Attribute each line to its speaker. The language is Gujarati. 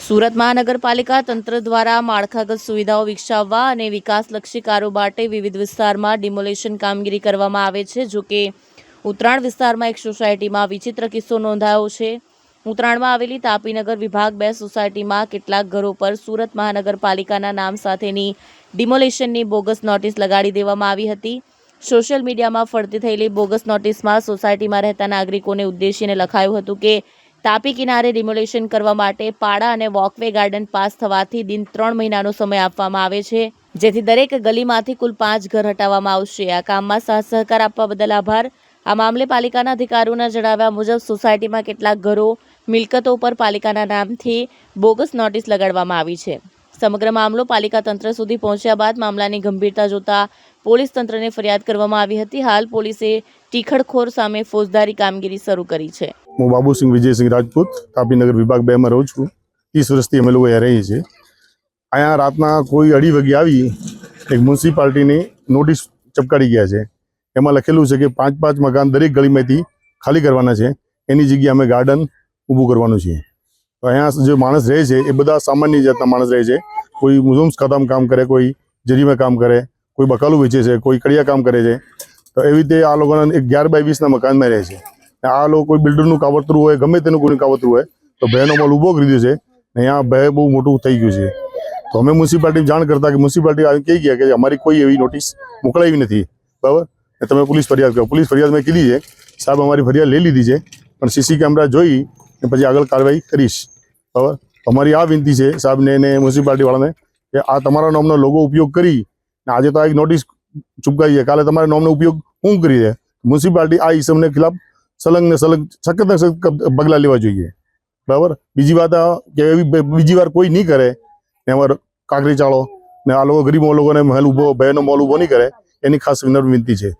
Speaker 1: સુરત મહાનગરપાલિકા તંત્ર દ્વારા માળખાગત સુવિધાઓ વિકસાવવા અને વિકાસલક્ષી કારો માટે વિવિધ વિસ્તારમાં ડિમોલેશન કામગીરી કરવામાં આવે છે। જો કે ઉત્તરાણ વિસ્તારમાં એક સોસાયટીમાં વિચિત્ર કિસ્સો નોંધાયો છે। ઉત્તરાણમાં આવેલી તાપીનગર વિભાગ 2 સોસાયટીમાં કેટલાક ઘરો પર સુરત મહાનગરપાલિકાના નામ સાથેની ડિમોલેશનની બોગસ નોટિસ લગાડી દેવામાં આવી હતી। સોશિયલ મીડિયામાં ફરતી થયેલી બોગસ નોટિસમાં સોસાયટીમાં રહેતા નાગરિકોને ઉદ્દેશીને લખાયું હતું કે તાપી કિનારે ડિમોલેશન કરવા માટે પાડા અને વોકવે ગાર્ડન પાસ થવાથી દિન 3 મહિનાનો સમય આપવામાં આવે છે, જેથી દરેક ગલીમાંથી કુલ 5 ઘર હટાવવામાં આવશે। આ કામમાં સાથ સહકાર આપવા બદલ આભાર। આ મામલે પાલિકાના અધિકારીઓના જણાવ્યા મુજબ સોસાયટીમાં કેટલાક ઘરો મિલકતો પર પાલિકાના નામથી બોગસ નોટિસ લગાડવામાં આવી છે। સમગ્ર મામલો પાલિકા તંત્ર સુધી પહોંચ્યા બાદ મામલાની ગંભીરતા જોતા પોલીસ તંત્રને ફરિયાદ કરવામાં આવી હતી। હાલ પોલીસે ટીખડખોર સામે ફોજદારી કામગીરી શરૂ કરી છે।
Speaker 2: હું બાબુસિંહ વિજયસિંહ રાજપૂત તાપીનગર વિભાગ 2 માં રહું છું। 30 વર્ષથી અમે લોકો અહીંયા રહીએ છીએ। અહીંયા રાતના કોઈ 2:30 વાગે આવી એક મ્યુનિસિપાલિટીની નોટિસ ચપકાડી ગયા છે। એમાં લખેલું છે કે 5 મકાન દરેક ગલીમાંથી ખાલી કરવાના છે, એની જગ્યાએ અમે ગાર્ડન ઊભું કરવાનું છે। તો અહીંયા જે માણસ રહે છે એ બધા સામાન્ય જાતના માણસ રહે છે। કોઈ મુઝમ્સ ખાતામાં કામ કરે, કોઈ જરીમાં કામ કરે, કોઈ બકાલું વેચે છે, કોઈ કડિયા કામ કરે છે। તો એવી રીતે આ લોકોના 11 બાય 20ના મકાનમાં રહે છે। આ લોકો કોઈ બિલ્ડરનું કાવતરું હોય, ગમે તેનું કોઈ કાવતરું હોય તો ભયનો મોલ ઊભો કરી દીધો છે। અહીંયા ભય બહુ મોટું થઈ ગયું છે। તો અમે મ્યુનિસિપાલિટી જાણ કરતા કે મ્યુનિસિપાલિટી કહી ગયા કે અમારી કોઈ એવી નોટિસ મોકલાવી નથી, બરાબર, તમે પોલીસ ફરિયાદ કરો। પોલીસ ફરિયાદ મેં કીધી છે, સાહેબ અમારી ફરિયાદ લઈ લીધી છે, પણ સીસી કેમેરા જોઈ ને પછી આગળ કાર્યવાહી કરીશ, બરાબર। અમારી આ વિનંતી છે સાહેબને અને મ્યુનિસિપાલિટીવાળાને કે આ તમારા નામનો લોગો ઉપયોગ કરી આજે તો આ એક નોટિસ ચૂપકાઈ છે, કાલે તમારા નામનો ઉપયોગ શું કરી છે? મ્યુનિસિપાલિટી આ ઇસમને ખિલાફ સલંગ સખત પગલાં લેવા જોઈએ, બરાબર। બીજી વાત કે એવી બીજી વાર કોઈ નહીં કરે ને અમારે કાંકરી ચાળો ને આ લોકો ગરીબ લોકોને મહેલ ઊભો ભયનો મોલ ઊભો નહીં કરે, એની ખાસ વિનંતી છે।